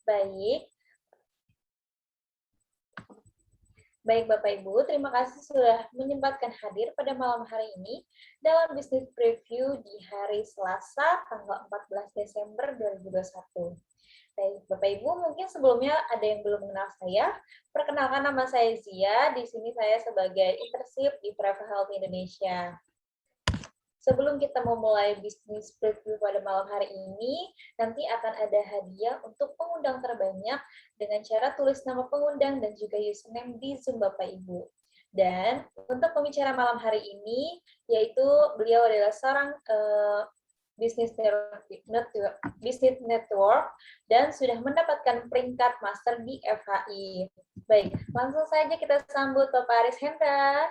Baik. Baik Bapak Ibu, terima kasih sudah menyempatkan hadir pada malam hari ini dalam bisnis preview di hari Selasa tanggal 14 Desember 2021. Baik Bapak Ibu, mungkin sebelumnya ada yang belum mengenal saya. Perkenalkan, nama saya Zia, di sini saya sebagai internship di Forever Health Indonesia. Sebelum kita memulai bisnis preview pada malam hari ini, nanti akan ada hadiah untuk pengundang terbanyak dengan cara tulis nama pengundang dan juga username di Zoom Bapak Ibu. Dan untuk pembicara malam hari ini, yaitu beliau adalah seorang business network dan sudah mendapatkan peringkat master di FHI. Baik, langsung saja kita sambut Bapak Aris Hendra.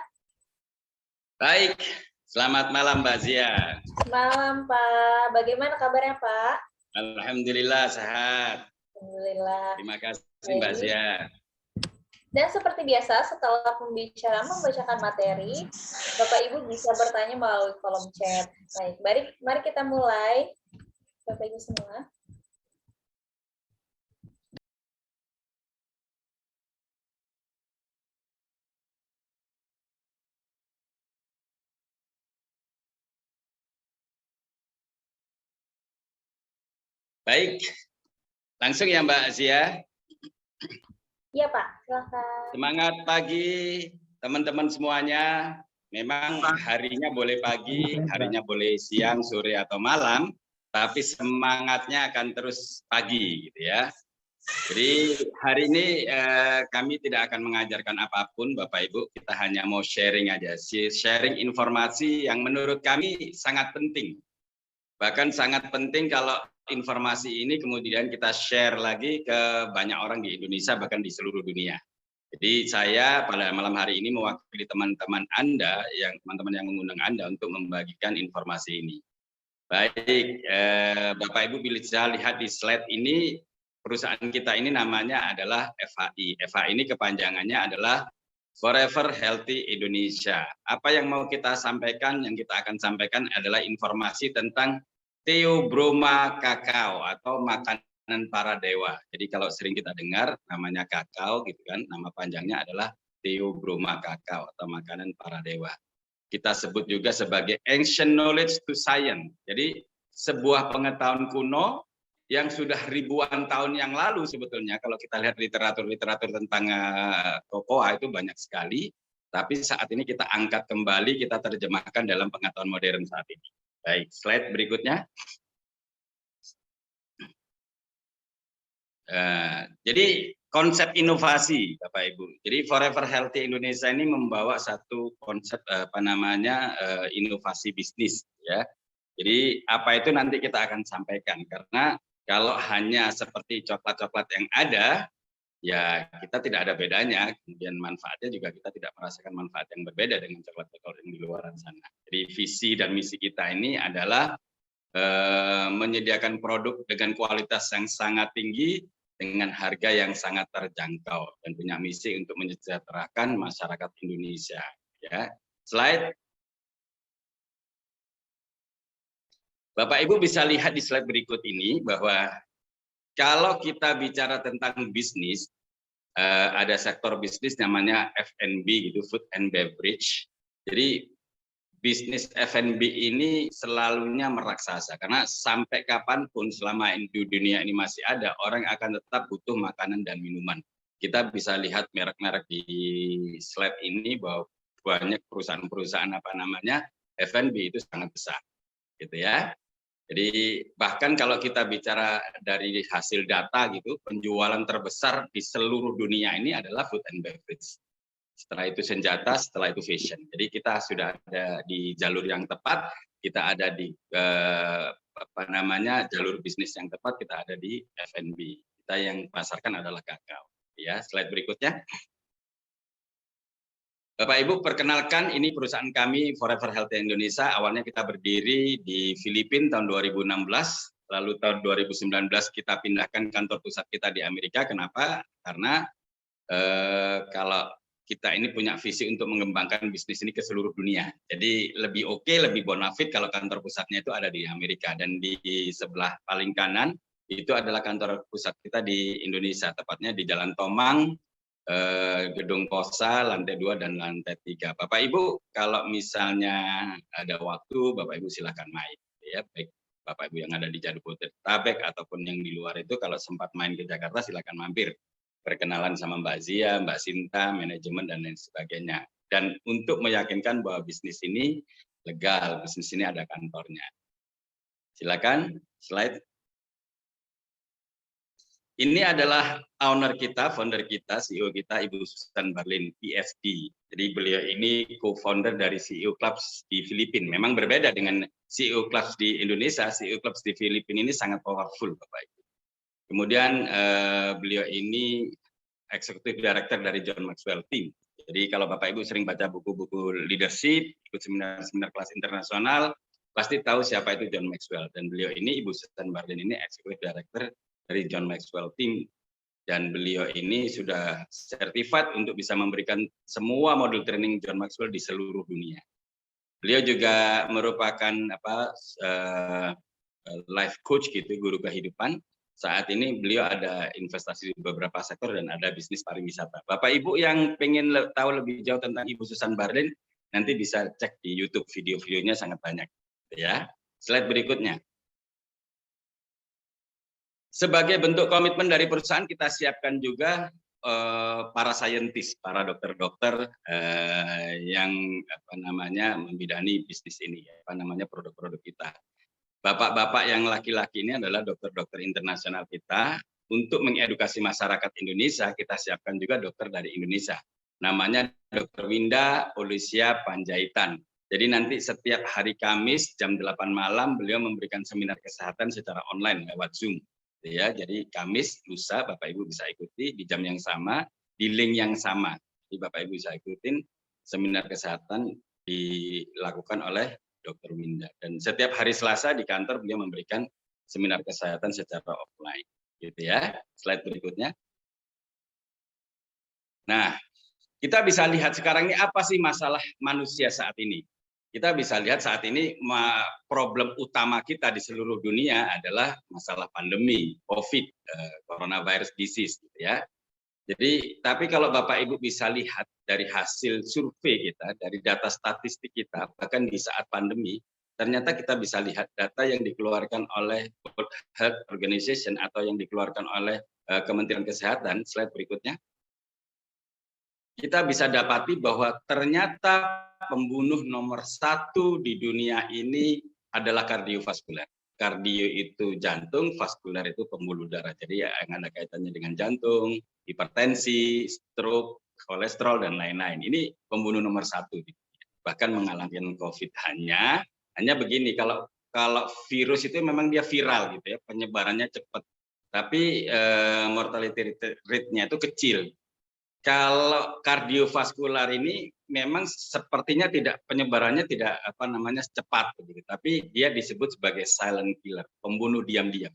Baik. Selamat malam Mbak Zia. Malam Pak, bagaimana kabarnya Pak? Alhamdulillah sehat. Alhamdulillah. Terima kasih Mbak Zia. Dan seperti biasa, setelah pembicara membacakan materi, Bapak Ibu bisa bertanya melalui kolom chat. Baik, mari kita mulai. Bapak Ibu semua. Baik, langsung ya Mbak Zia. Iya Pak, silakan. Semangat pagi teman-teman semuanya. Memang harinya boleh pagi, harinya boleh siang, sore atau malam, tapi semangatnya akan terus pagi, gitu ya. Jadi hari ini kami tidak akan mengajarkan apapun Bapak Ibu, kita hanya mau sharing aja, sharing informasi yang menurut kami sangat penting. Bahkan sangat penting kalau informasi ini kemudian kita share lagi ke banyak orang di Indonesia, bahkan di seluruh dunia. Jadi saya pada malam hari ini mewakili teman-teman Anda, teman-teman yang mengundang Anda untuk membagikan informasi ini. Baik, Bapak Ibu bisa lihat di slide ini, perusahaan kita ini namanya adalah FHI. FHI ini kepanjangannya adalah Forever Healthy Indonesia. Apa yang mau kita sampaikan, yang kita akan sampaikan adalah informasi tentang Theobroma kakao atau makanan para dewa. Jadi kalau sering kita dengar namanya kakao gitu kan, nama panjangnya adalah Theobroma kakao atau makanan para dewa. Kita sebut juga sebagai ancient knowledge to science. Jadi sebuah pengetahuan kuno yang sudah ribuan tahun yang lalu sebetulnya, kalau kita lihat literatur tentang kokoa itu banyak sekali, tapi saat ini kita angkat kembali, kita terjemahkan dalam pengetahuan modern saat ini. Baik, slide berikutnya. Jadi konsep inovasi, Bapak Ibu. Jadi Forever Healthy Indonesia ini membawa satu konsep inovasi bisnis, ya. Jadi apa itu nanti kita akan sampaikan, karena kalau hanya seperti coklat-coklat yang ada, ya kita tidak ada bedanya. Kemudian manfaatnya juga kita tidak merasakan manfaat yang berbeda dengan coklat-coklat yang di luar sana. Jadi visi dan misi kita ini adalah menyediakan produk dengan kualitas yang sangat tinggi dengan harga yang sangat terjangkau dan punya misi untuk mensejahterakan masyarakat Indonesia. Ya, slide. Bapak Ibu bisa lihat di slide berikut ini bahwa kalau kita bicara tentang bisnis, ada sektor bisnis namanya F&B gitu, food and beverage. Jadi bisnis F&B ini selalunya meraksasa karena sampai kapanpun selama di dunia ini masih ada, orang akan tetap butuh makanan dan minuman. Kita bisa lihat merek-merek di slide ini bahwa banyak perusahaan-perusahaan F&B itu sangat besar, gitu ya. Jadi bahkan kalau kita bicara dari hasil data gitu, penjualan terbesar di seluruh dunia ini adalah food and beverage. Setelah itu senjata, setelah itu fashion. Jadi kita sudah ada di jalur yang tepat, kita ada di jalur bisnis yang tepat, kita ada di F&B. Kita yang pasarkan adalah kakao. Ya, slide berikutnya. Bapak Ibu, perkenalkan ini perusahaan kami Forever Healthy Indonesia. Awalnya kita berdiri di Filipina tahun 2016, lalu tahun 2019 kita pindahkan kantor pusat kita di Amerika. Kenapa? Karena kalau kita ini punya visi untuk mengembangkan bisnis ini ke seluruh dunia. Jadi lebih oke, lebih bonafit kalau kantor pusatnya itu ada di Amerika. Dan di sebelah paling kanan itu adalah kantor pusat kita di Indonesia, tepatnya di Jalan Tomang, Gedung Kosa, lantai 2 dan lantai 3. Bapak Ibu, kalau misalnya ada waktu, Bapak Ibu silakan main, ya, baik Bapak Ibu yang ada di Jabodetabek ataupun yang di luar itu, kalau sempat main ke Jakarta silakan mampir, perkenalan sama Mbak Zia, Mbak Sinta, manajemen dan lain sebagainya. Dan untuk meyakinkan bahwa bisnis ini legal, bisnis ini ada kantornya. Silakan slide. Ini adalah owner kita, founder kita, CEO kita, Ibu Susan Barlin, PhD. Jadi beliau ini co-founder dari CEO Clubs di Filipina. Memang berbeda dengan CEO Clubs di Indonesia, CEO Clubs di Filipina ini sangat powerful, Bapak Ibu. Kemudian beliau ini Executive Director dari John Maxwell Team. Jadi kalau Bapak Ibu sering baca buku-buku leadership, ikut seminar-seminar kelas internasional, pasti tahu siapa itu John Maxwell. Dan beliau ini, Ibu Susan Barlin ini Executive Director dari John Maxwell Team, dan beliau ini sudah certified untuk bisa memberikan semua modul training John Maxwell di seluruh dunia. Beliau juga merupakan life coach gitu, guru kehidupan. Saat ini beliau ada investasi di beberapa sektor dan ada bisnis pariwisata. Bapak Ibu yang pengen tahu lebih jauh tentang Ibu Susan Barlin, nanti bisa cek di YouTube, video-videonya sangat banyak. Ya, slide berikutnya. Sebagai bentuk komitmen dari perusahaan, kita siapkan juga para saintis, para dokter-dokter yang membidani bisnis ini, produk-produk kita. Bapak-bapak yang laki-laki ini adalah dokter-dokter internasional kita. Untuk mengedukasi masyarakat Indonesia, kita siapkan juga dokter dari Indonesia. Namanya Dr. Winda Olisia Panjaitan. Jadi nanti setiap hari Kamis jam 8 malam beliau memberikan seminar kesehatan secara online lewat Zoom. Ya, jadi Kamis, lusa Bapak Ibu bisa ikuti di jam yang sama, di link yang sama. Jadi Bapak Ibu bisa ikutin seminar kesehatan dilakukan oleh Dr. Winda. Dan setiap hari Selasa di kantor beliau memberikan seminar kesehatan secara offline. Gitu ya. Slide berikutnya. Nah, kita bisa lihat sekarang ini apa sih masalah manusia saat ini. Kita bisa lihat saat ini problem utama kita di seluruh dunia adalah masalah pandemi, COVID, coronavirus disease, gitu ya. Jadi, tapi kalau Bapak Ibu bisa lihat dari hasil survei kita, dari data statistik kita, bahkan di saat pandemi, ternyata kita bisa lihat data yang dikeluarkan oleh World Health Organization atau yang dikeluarkan oleh Kementerian Kesehatan, slide berikutnya. Kita bisa dapati bahwa ternyata pembunuh nomor 1 di dunia ini adalah kardiovaskuler. Kardio itu jantung, vaskuler itu pembuluh darah. Jadi yang ada kaitannya dengan jantung, hipertensi, stroke, kolesterol, dan lain-lain. Ini pembunuh nomor 1. Bahkan mengalahkan COVID. Hanya begini, kalau virus itu memang dia viral gitu ya, penyebarannya cepat. Tapi mortality rate-nya itu kecil. Kalau kardiovaskular ini memang sepertinya penyebarannya tidak cepat begitu, tapi dia disebut sebagai silent killer, pembunuh diam-diam.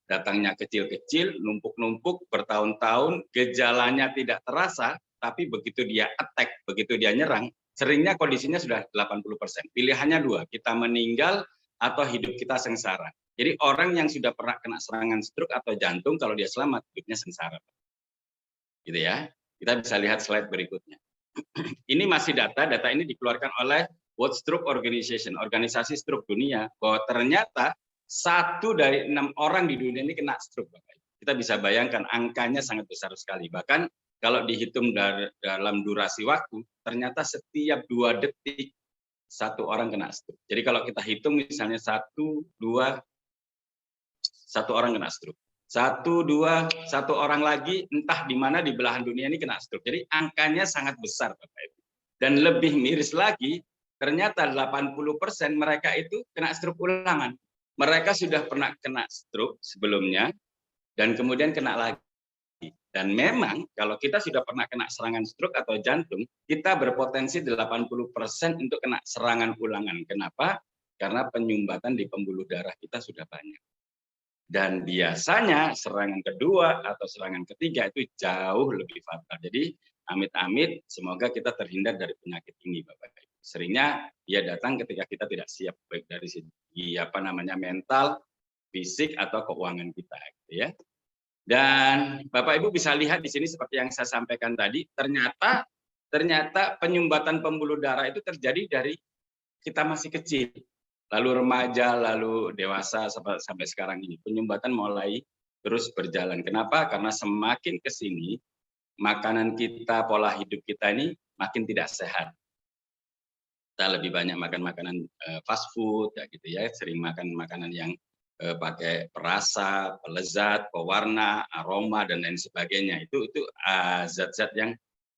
Datangnya kecil-kecil, numpuk-numpuk bertahun-tahun, gejalanya tidak terasa, tapi begitu dia attack, begitu dia nyerang, seringnya kondisinya sudah 80%. Pilihannya 2, kita meninggal atau hidup kita sengsara. Jadi orang yang sudah pernah kena serangan stroke atau jantung, kalau dia selamat, hidupnya sengsara. Gitu ya. Kita bisa lihat slide berikutnya. Ini masih data ini dikeluarkan oleh World Stroke Organization, organisasi stroke dunia, bahwa ternyata 1 dari 6 orang di dunia ini kena stroke. Kita bisa bayangkan angkanya sangat besar sekali. Bahkan kalau dihitung dalam durasi waktu, ternyata setiap 2 detik 1 orang kena stroke. Jadi kalau kita hitung misalnya 1 orang kena stroke. 1 orang lagi entah di mana di belahan dunia ini kena stroke. Jadi angkanya sangat besar Bapak Ibu. Dan lebih miris lagi, ternyata 80% mereka itu kena stroke ulangan. Mereka sudah pernah kena stroke sebelumnya dan kemudian kena lagi. Dan memang kalau kita sudah pernah kena serangan stroke atau jantung, kita berpotensi 80% untuk kena serangan ulangan. Kenapa? Karena penyumbatan di pembuluh darah kita sudah banyak. Dan biasanya serangan kedua atau serangan ketiga itu jauh lebih fatal. Jadi amit-amit semoga kita terhindar dari penyakit ini Bapak Ibu. Seringnya dia datang ketika kita tidak siap, baik dari segi mental fisik atau keuangan kita, gitu ya. Dan Bapak Ibu bisa lihat di sini seperti yang saya sampaikan tadi, ternyata penyumbatan pembuluh darah itu terjadi dari kita masih kecil, lalu remaja, lalu dewasa sampai sekarang ini. Penyumbatan mulai terus berjalan. Kenapa? Karena semakin ke sini makanan kita, pola hidup kita ini makin tidak sehat. Kita lebih banyak makan makanan fast food, ya gitu ya, sering makan makanan yang pakai perasa, pelezat, pewarna, aroma dan lain sebagainya. Itu zat-zat yang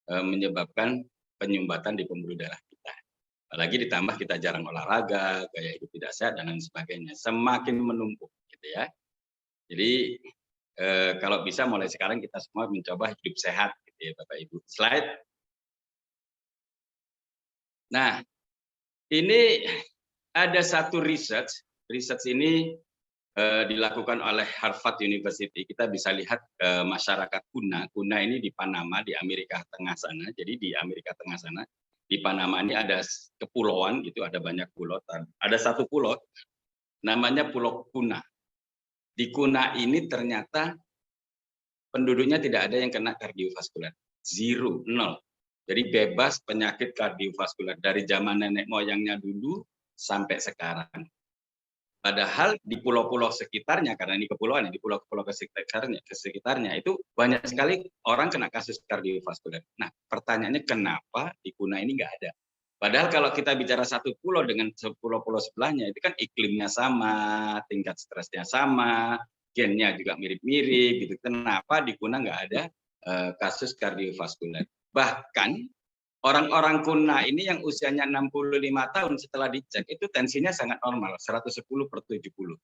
menyebabkan penyumbatan di pembuluh darah kita. Apalagi ditambah kita jarang olahraga, gaya hidup tidak sehat dan lain sebagainya. Semakin menumpuk, gitu ya. Jadi kalau bisa mulai sekarang kita semua mencoba hidup sehat, gitu ya Bapak Ibu. Slide. Nah, ini ada satu research ini dilakukan oleh Harvard University. Kita bisa lihat masyarakat Kuna ini di Panama, di Amerika Tengah sana. Jadi di Amerika Tengah sana, di Panama ini ada kepulauan, gitu, ada banyak pulau. Ada satu pulau, namanya Pulau Kuna. Di Kuna ini ternyata penduduknya tidak ada yang kena kardiovaskular. 0, 0. Jadi bebas penyakit kardiovaskular dari zaman nenek moyangnya dulu sampai sekarang. Padahal di pulau-pulau sekitarnya, karena ini kepulauan, di pulau-pulau sekitarnya itu banyak sekali orang kena kasus kardiovaskular. Nah, pertanyaannya kenapa di Kuna ini nggak ada? Padahal kalau kita bicara satu pulau dengan pulau-pulau sebelahnya, itu kan iklimnya sama, tingkat stresnya sama, gennya juga mirip-mirip, gitu. Kenapa di Kuna nggak ada kasus kardiovaskular? Bahkan orang-orang Kuna ini yang usianya 65 tahun setelah dicek itu tensinya sangat normal, 110/70.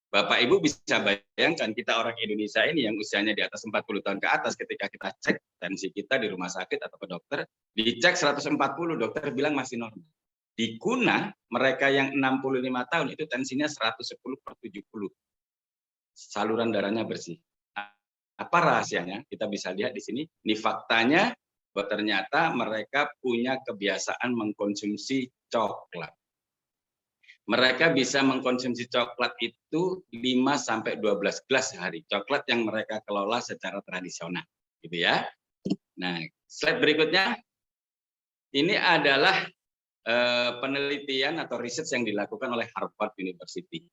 Bapak Ibu bisa bayangkan kita orang Indonesia ini yang usianya di atas 40 tahun ke atas, ketika kita cek tensi kita di rumah sakit atau ke dokter, dicek 140, dokter bilang masih normal. Di Kuna, mereka yang 65 tahun itu tensinya 110/70. Saluran darahnya bersih. Apa rahasianya? Kita bisa lihat di sini. Ini faktanya, bahwa ternyata mereka punya kebiasaan mengkonsumsi coklat. Mereka bisa mengkonsumsi coklat itu 5-12 gelas sehari. Coklat yang mereka kelola secara tradisional, gitu ya. Nah, slide berikutnya ini adalah penelitian atau riset yang dilakukan oleh Harvard University.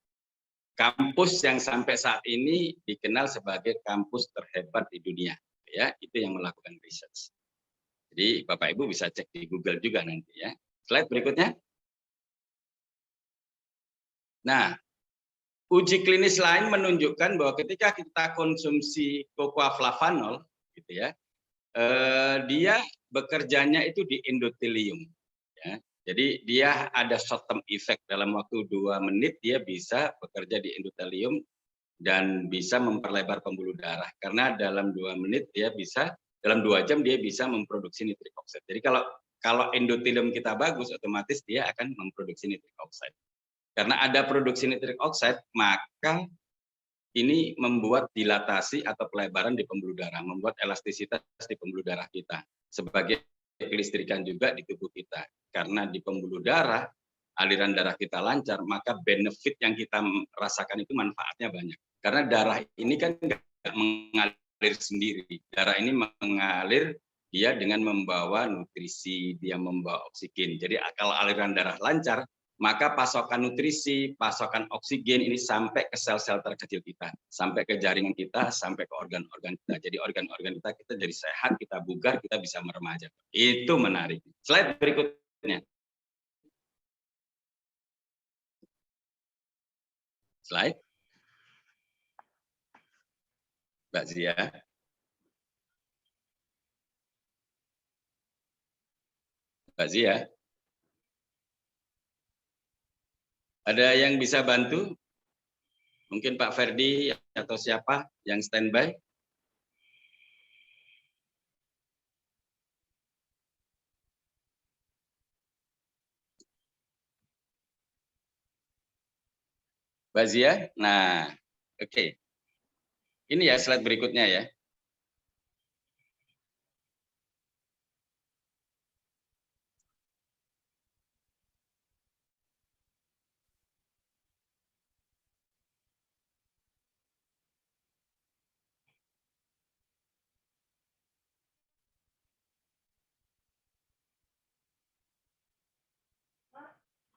Kampus yang sampai saat ini dikenal sebagai kampus terhebat di dunia, ya, itu yang melakukan riset. Jadi Bapak Ibu bisa cek di Google juga nanti ya. Slide berikutnya. Nah, uji klinis lain menunjukkan bahwa ketika kita konsumsi cocoa flavanol, gitu ya, dia bekerjanya itu di endotelium. Ya. Jadi dia ada short term effect, dalam waktu 2 menit dia bisa bekerja di endotelium dan bisa memperlebar pembuluh darah. Karena dalam 2 menit dia bisa, dalam 2 jam dia bisa memproduksi nitrik oxide. Jadi kalau endotelium kita bagus, otomatis dia akan memproduksi nitrik oxide. Karena ada produksi nitrik oxide, maka ini membuat dilatasi atau pelebaran di pembuluh darah, membuat elastisitas di pembuluh darah kita. Sebagai kelistrikan juga di tubuh kita. Karena di pembuluh darah, aliran darah kita lancar, maka benefit yang kita rasakan itu manfaatnya banyak. Karena darah ini kan nggak mengalir sendiri. Darah ini mengalir dia dengan membawa nutrisi, dia membawa oksigen. Jadi kalau aliran darah lancar, maka pasokan nutrisi, pasokan oksigen ini sampai ke sel-sel terkecil kita, sampai ke jaringan kita, sampai ke organ-organ kita. Jadi organ-organ kita jadi sehat, kita bugar, kita bisa meremaja. Itu menarik. Slide berikutnya. Slide. Mbak Zia. Mbak Zia. Ada yang bisa bantu? Mungkin Pak Ferdi atau siapa yang standby? Mbak Zia? Nah, oke. Ini ya slide berikutnya ya.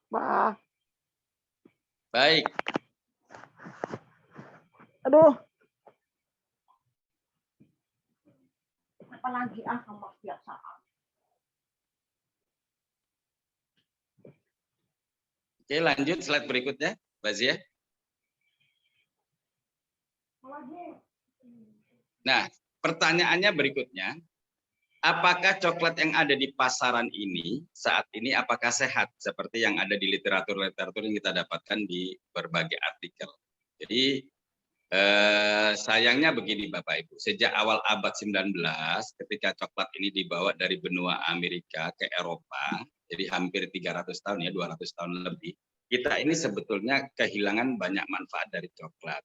Pak. Baik. Aduh. Apalagi sama kebiasaan. Oke, lanjut slide berikutnya, Mbak Zia. Nah, pertanyaannya berikutnya, apakah coklat yang ada di pasaran ini saat ini apakah sehat seperti yang ada di literatur-literatur yang kita dapatkan di berbagai artikel. Jadi sayangnya begini Bapak Ibu, sejak awal abad 19 ketika coklat ini dibawa dari benua Amerika ke Eropa, jadi hampir 300 tahun ya, 200 tahun lebih, kita ini sebetulnya kehilangan banyak manfaat dari coklat.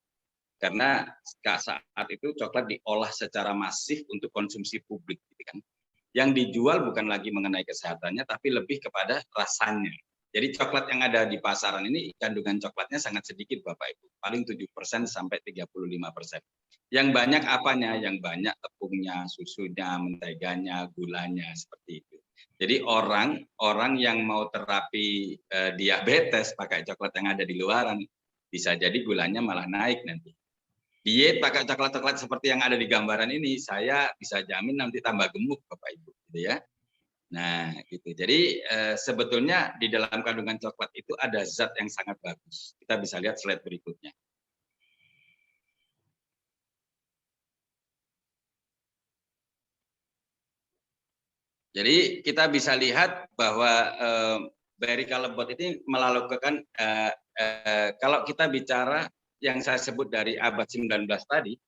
Karena saat itu coklat diolah secara masif untuk konsumsi publik, gitu kan. Yang dijual bukan lagi mengenai kesehatannya, tapi lebih kepada rasanya. Jadi coklat yang ada di pasaran ini kandungan coklatnya sangat sedikit Bapak Ibu, paling 7% sampai 35%. Yang banyak apanya? Yang banyak tepungnya, susunya, menteganya, gulanya, seperti itu. Jadi orang yang mau terapi diabetes pakai coklat yang ada di luaran, bisa jadi gulanya malah naik nanti. Diet pakai coklat-coklat seperti yang ada di gambaran ini, saya bisa jamin nanti tambah gemuk Bapak Ibu, gitu ya. Nah, gitu. Jadi sebetulnya di dalam kandungan coklat itu ada zat yang sangat bagus. Kita bisa lihat slide berikutnya. Jadi kita bisa lihat bahwa Barry Callebaut ini melakukan kalau kita bicara yang saya sebut dari abad 19 tadi,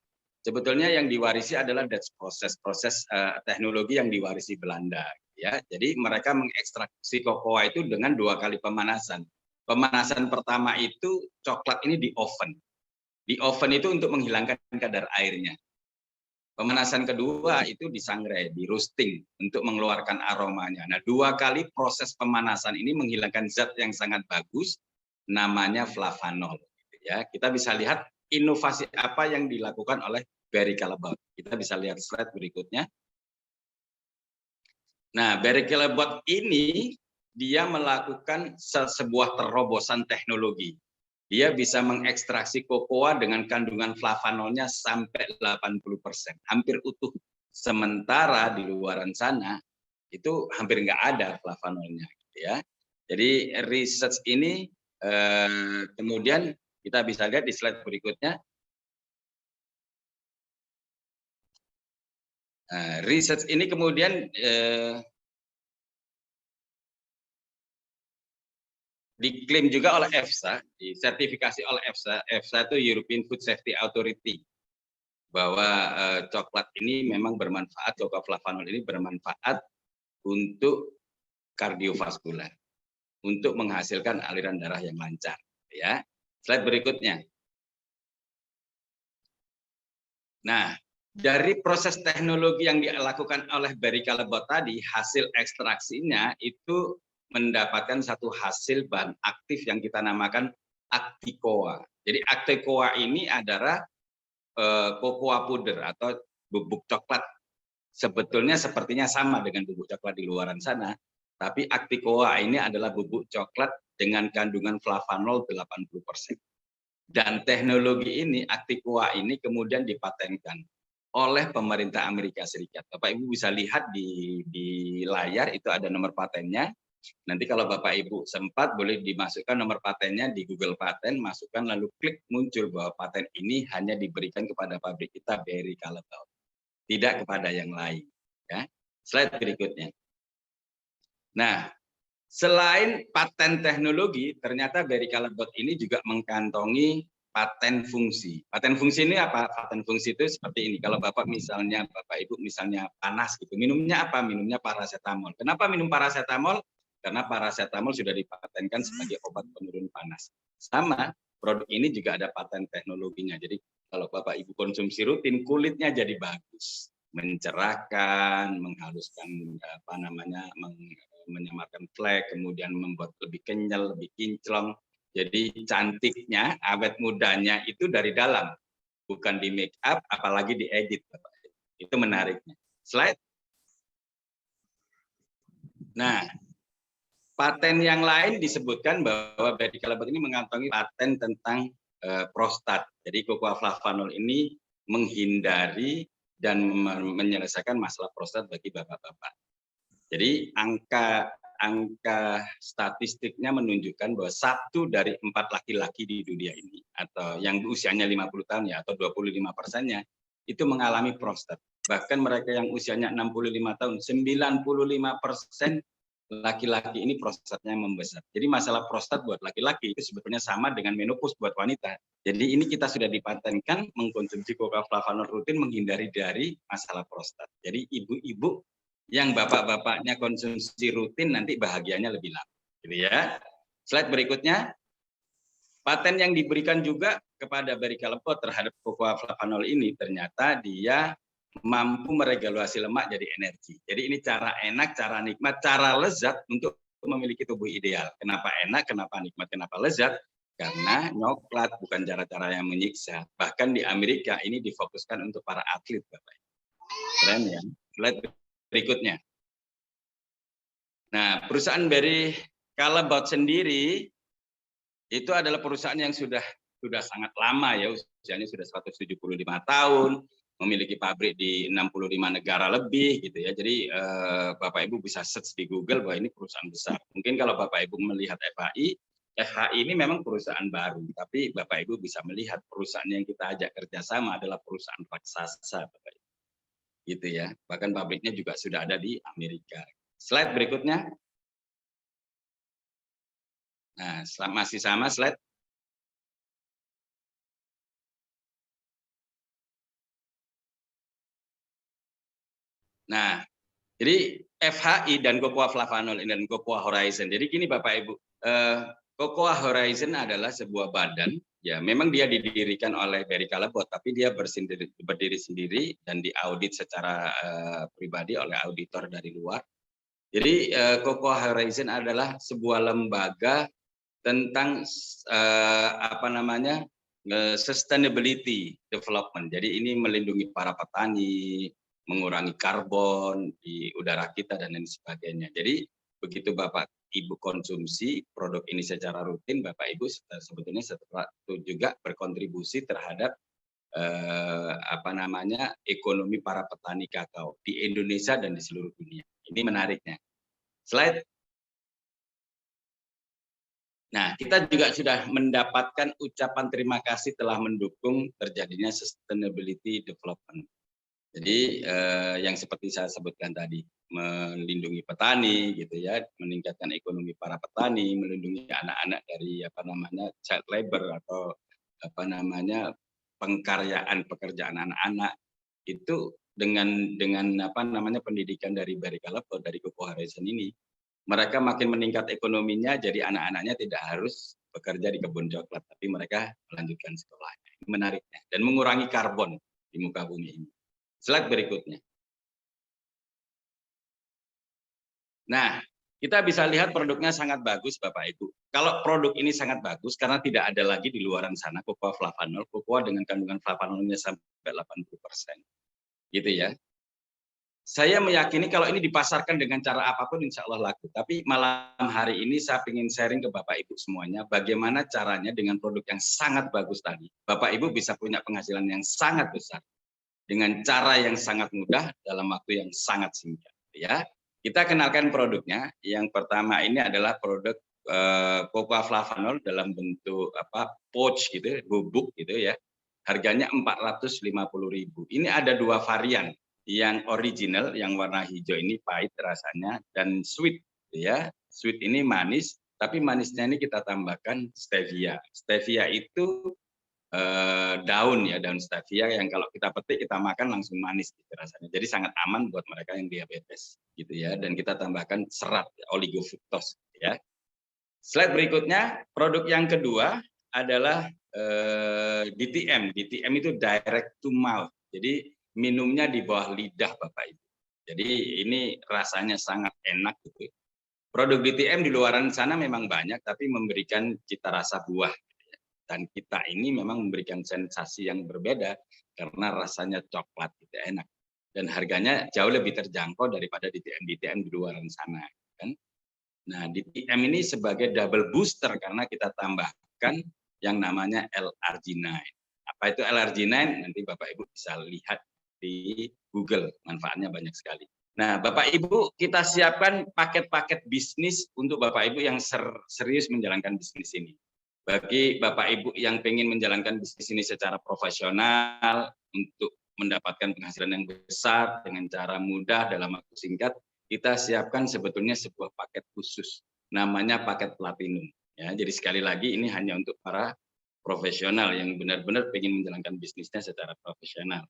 sebetulnya yang diwarisi adalah Dutch proses teknologi yang diwarisi Belanda, ya. Jadi mereka mengekstraksi kokoa itu dengan 2 kali pemanasan. Pemanasan pertama itu coklat ini di oven. Di oven itu untuk menghilangkan kadar airnya. Pemanasan kedua itu disangrai, di roasting untuk mengeluarkan aromanya. Nah, 2 kali proses pemanasan ini menghilangkan zat yang sangat bagus, namanya flavanol. Ya, kita bisa lihat inovasi apa yang dilakukan oleh Barry Callebaut. Kita bisa lihat slide berikutnya. Nah, Barry Callebaut ini dia melakukan sebuah terobosan teknologi. Dia bisa mengekstraksi kokoa dengan kandungan flavanolnya sampai 80%, hampir utuh. Sementara di luaran sana itu hampir nggak ada flavanolnya, gitu ya. Jadi research ini kemudian kita bisa lihat di slide berikutnya. Research ini kemudian diklaim juga oleh EFSA, disertifikasi oleh EFSA. EFSA itu European Food Safety Authority, bahwa coklat ini memang bermanfaat, coklat flavanol ini bermanfaat untuk kardiovaskular, untuk menghasilkan aliran darah yang lancar. Ya, slide berikutnya. Nah, dari proses teknologi yang dilakukan oleh Barry Callebaut tadi, hasil ekstraksinya itu mendapatkan satu hasil bahan aktif yang kita namakan Acticoa. Jadi Acticoa ini adalah cocoa powder atau bubuk coklat. Sebetulnya sepertinya sama dengan bubuk coklat di luaran sana, tapi Acticoa ini adalah bubuk coklat dengan kandungan flavanol 80%. Dan teknologi ini, Acticoa ini kemudian dipatenkan oleh pemerintah Amerika Serikat. Bapak Ibu bisa lihat di layar itu ada nomor patennya. Nanti kalau Bapak Ibu sempat boleh dimasukkan nomor patennya di Google Paten, masukkan lalu klik muncul bahwa paten ini hanya diberikan kepada pabrik kita Barry Callebaut, tidak kepada yang lain. Ya. Slide berikutnya. Nah, selain paten teknologi, ternyata Barry Callebaut ini juga mengantongi paten fungsi. Paten fungsi ini apa? Paten fungsi itu seperti ini. Kalau Bapak misalnya, Bapak Ibu misalnya panas gitu, minumnya apa? Minumnya paracetamol. Kenapa minum paracetamol? Karena paracetamol sudah dipatenkan sebagai obat penurun panas. Sama, produk ini juga ada paten teknologinya. Jadi kalau Bapak Ibu konsumsi rutin, kulitnya jadi bagus, mencerahkan, menghaluskan apa namanya, menyamarkan flek, kemudian membuat lebih kenyal, lebih kinclong. Jadi cantiknya, awet mudanya itu dari dalam, bukan di make up, apalagi diedit. Itu menariknya. Slide. Nah, Paten yang lain disebutkan bahwa berry calebut ini mengantongi paten tentang prostat. Jadi cocoa flavanol ini menghindari dan menyelesaikan masalah prostat bagi bapak-bapak. Jadi angka statistiknya menunjukkan bahwa 1 dari 4 laki-laki di dunia ini atau yang usianya 50 tahun ya atau 25%-nya itu mengalami prostat. Bahkan mereka yang usianya 65 tahun, 95% laki-laki ini prostatnya membesar. Jadi masalah prostat buat laki-laki itu sebetulnya sama dengan menopause buat wanita. Jadi ini kita sudah dipatenkan mengkonsumsi cocoa flavanol rutin menghindari dari masalah prostat. Jadi ibu-ibu yang bapak-bapaknya konsumsi rutin nanti bahagianya lebih lama. Gitu ya. Slide berikutnya. Paten yang diberikan juga kepada berry calebut terhadap cocoa flavanol ini ternyata dia mampu meregulasi lemak jadi energi. Jadi ini cara enak, cara nikmat, cara lezat untuk memiliki tubuh ideal. Kenapa enak, kenapa nikmat, kenapa lezat? Karena nyoklat bukan cara-cara yang menyiksa. Bahkan di Amerika ini difokuskan untuk para atlet, Bapak. Keren ya. Slide berikutnya. Nah, perusahaan berry calebut sendiri itu adalah perusahaan yang sudah sangat lama ya, usianya sudah 175 tahun, memiliki pabrik di 65 negara lebih gitu ya. Jadi Bapak Ibu bisa search di Google bahwa ini perusahaan besar. Mungkin kalau Bapak Ibu melihat FHI ini memang perusahaan baru, tapi Bapak Ibu bisa melihat perusahaan yang kita ajak kerjasama adalah perusahaan raksasa, Bapak Ibu. Gitu ya. Bahkan pabriknya juga sudah ada di Amerika. Slide berikutnya. Nah, masih sama slide. Nah, jadi FHI dan Cocoa Flavanol dan Cocoa Horizon. Jadi gini Bapak Ibu, Cocoa Horizon adalah sebuah badan, ya memang dia didirikan oleh Berry Calebut, tapi dia berdiri sendiri dan diaudit secara pribadi oleh auditor dari luar. Jadi Cocoa Horizon adalah sebuah lembaga tentang sustainability development. Jadi ini melindungi para petani, mengurangi karbon di udara kita dan lain sebagainya. Jadi begitu Bapak Ibu konsumsi produk ini secara rutin, Bapak Ibu sebetulnya setelah itu juga berkontribusi terhadap ekonomi para petani kakao di Indonesia dan di seluruh dunia. Ini menariknya. Slide. Nah, kita juga sudah mendapatkan ucapan terima kasih telah mendukung terjadinya sustainability development. Jadi yang seperti saya sebutkan tadi, melindungi petani gitu ya, meningkatkan ekonomi para petani, melindungi anak-anak dari child labor atau pengkaryaan pekerjaan anak-anak itu dengan pendidikan dari Berry Calebut dari Cocoa Horizon ini, mereka makin meningkat ekonominya, jadi anak-anaknya tidak harus bekerja di kebun coklat, tapi mereka melanjutkan sekolahnya. Ini menariknya dan mengurangi karbon di muka bumi ini. Slide berikutnya. Nah, kita bisa lihat produknya sangat bagus, Bapak Ibu. Kalau produk ini sangat bagus karena tidak ada lagi di luaran sana cocoa flavanol, cocoa dengan kandungan flavanolnya sampai 80%. Gitu ya. Saya meyakini kalau ini dipasarkan dengan cara apapun insya Allah laku. Tapi malam hari ini saya ingin sharing ke Bapak Ibu semuanya bagaimana caranya dengan produk yang sangat bagus tadi. Bapak Ibu bisa punya penghasilan yang sangat besar dengan cara yang sangat mudah dalam waktu yang sangat singkat. Ya, kita kenalkan produknya. Yang pertama ini adalah produk cocoa flavanol dalam bentuk pouch gitu, bubuk gitu ya. Harganya 450.000. Ini ada 2 varian. Yang original, yang warna hijau ini pahit rasanya dan sweet, ya. Sweet ini manis, tapi manisnya ini kita tambahkan stevia. Stevia itu daun ya, daun stevia yang kalau kita petik kita makan langsung manis gitu rasanya. Jadi sangat aman buat mereka yang diabetes gitu ya. Dan kita tambahkan serat oligofruktos ya. Slide berikutnya, produk yang kedua adalah DTM. DTM itu direct to mouth. Jadi minumnya di bawah lidah Bapak Ibu. Jadi ini rasanya sangat enak gitu. Produk DTM di luaran sana memang banyak tapi memberikan cita rasa buah. Dan kita ini memang memberikan sensasi yang berbeda karena rasanya coklat gitu, enak. Dan harganya jauh lebih terjangkau daripada DTM-DTM di luaran sana kan. Nah, di PM ini sebagai double booster karena kita tambahkan yang namanya LRG9. Apa itu LRG9? Nanti Bapak Ibu bisa lihat di Google, manfaatnya banyak sekali. Nah, Bapak Ibu, kita siapkan paket-paket bisnis untuk Bapak Ibu yang serius menjalankan bisnis ini. Bagi Bapak Ibu yang ingin menjalankan bisnis ini secara profesional untuk mendapatkan penghasilan yang besar dengan cara mudah dalam waktu singkat, kita siapkan sebetulnya sebuah paket khusus, namanya paket platinum. Ya, jadi sekali lagi ini hanya untuk para profesional yang benar-benar ingin menjalankan bisnisnya secara profesional.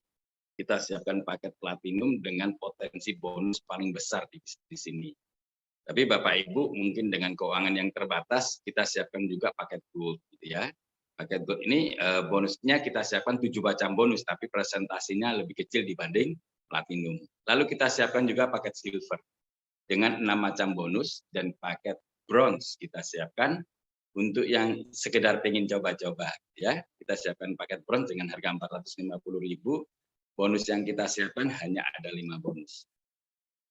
Kita siapkan paket platinum dengan potensi bonus paling besar di bisnis ini. Tapi Bapak Ibu mungkin dengan keuangan yang terbatas, kita siapkan juga paket gold, gitu ya. Paket gold ini bonusnya kita siapkan 7 macam bonus, tapi presentasinya lebih kecil dibanding platinum. Lalu kita siapkan juga paket silver dengan 6 macam bonus dan paket bronze kita siapkan untuk yang sekedar pengen coba-coba, ya. Kita siapkan paket bronze dengan harga 450.000. Bonus yang kita siapkan hanya ada 5 bonus.